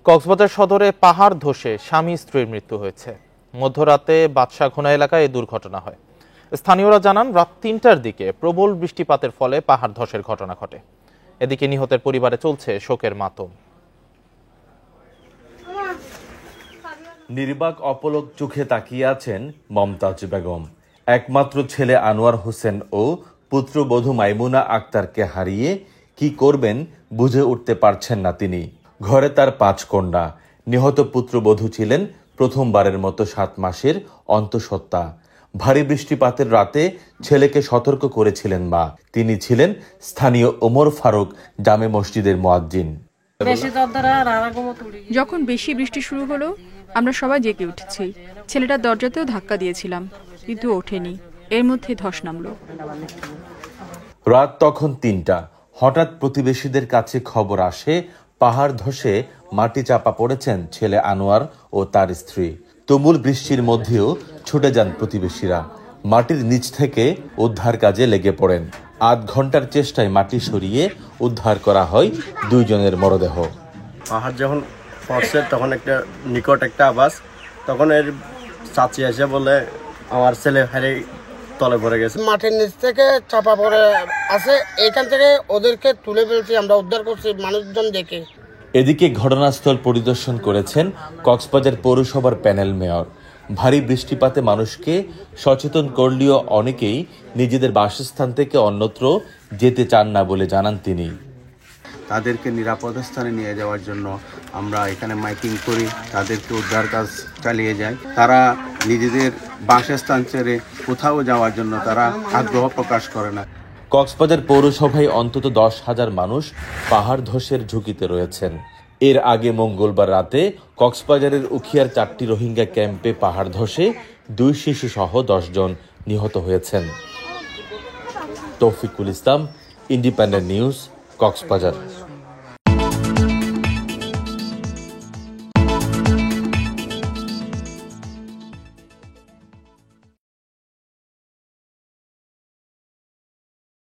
কক্সবাজার সদরে পাহাড় ধসে স্বামী স্ত্রীর মৃত্যু হয়েছে। মধ্যরাতে বাদশাঘোনা এলাকায় এই দুর্ঘটনা হয়। স্থানীয়রা জানান, রাত ৩টার দিকে প্রবল বৃষ্টিপাতের ফলে পাহাড় ধসের ঘটনা ঘটে। এদিকে নিহতের পরিবারে চলছে শোকের মাতম। নির্বাক অপলক চোখে তাকিয়ে আছেন মমতাজ বেগম। একমাত্র ছেলে আনোয়ার হোসেন ও পুত্রবধূ মাইমুনা আক্তারকে হারিয়ে কি করবেন বুঝে উঠতে পারছেন না তিনি। ঘরে তার ৫ কন্যা। নিহত পুত্রবধূ ছিলেন প্রথমবারের মতো ৭ মাসের অন্তঃসত্ত্বা। ভারী বৃষ্টিপাতের রাতে ছেলেকে সতর্ক করেছিলেন মা। তিনি ছিলেন স্থানীয় ওমর ফারুক জামে মসজিদের মুয়াজ্জিন। যখন বেশি বৃষ্টি শুরু হলো, আমরা সবাই জেগে উঠেছি। ছেলেটার দরজাতেও ধাক্কা দিয়েছিলাম, কিন্তু ওঠেনি। এর মধ্যে ধস নামলো। রাত তখন ৩টা। হঠাৎ প্রতিবেশীদের কাছে খবর আসে পাহাড় ধসে মাটি চাপা পড়েছেন ছেলে আনোয়ার ও তার স্ত্রী। তুমুল বৃষ্টির মধ্যেও ছুটে যান প্রতিবেশীরা। মাটির নিচ থেকে উদ্ধার কাজে লেগে পড়েন। আধ ঘন্টার চেষ্টায় মাটি সরিয়ে উদ্ধার করা হয় 2 জনের মরদেহ। পাহাড় যখন পড়ছে তখন নিকট একটা আওয়াজ, তখন এর চাচি এসে বলে আমার ছেলে হারে তলে পড়ে গেছে। মাটির নিচ থেকে চাপা পড়ে আছে, এইখান থেকে ওদেরকে তুলে ফেলছি, আমরা উদ্ধার করছি মানুষজন দেখে। এদিকে ঘটনাস্থল পরিদর্শন করেছেন কক্সবাজার পৌরসভার প্যানেল মেয়র। ভারী বৃষ্টিপাতে মানুষকে সচেতন করলেও অনেকেই নিজেদের বাসস্থান থেকে অন্যত্র যেতে চান না বলে জানান তিনি। তাদেরকে নিরাপদ স্থানে নিয়ে যাওয়ার জন্য আমরা এখানে মাইকিং করি, তাদেরকে উদ্ধার কাজ চালিয়ে যাই। তারা নিজেদের বাসস্থান ছেড়ে কোথাও যাওয়ার জন্য তারা আগ্রহ প্রকাশ করে না। কক্সবাজার পৌরসভায় অন্তত 10,000 মানুষ পাহাড় ধসের ঝুঁকিতে রয়েছেন। এর আগে মঙ্গলবার রাতে কক্সবাজারের উখিয়ার 4টি রোহিঙ্গা ক্যাম্পে পাহাড় ধসে 2 শিশু সহ 10 জন নিহত হয়েছেন। তৌফিকুল ইসলাম, ইন্ডিপেন্ডেন্ট নিউজ, কক্সবাজার।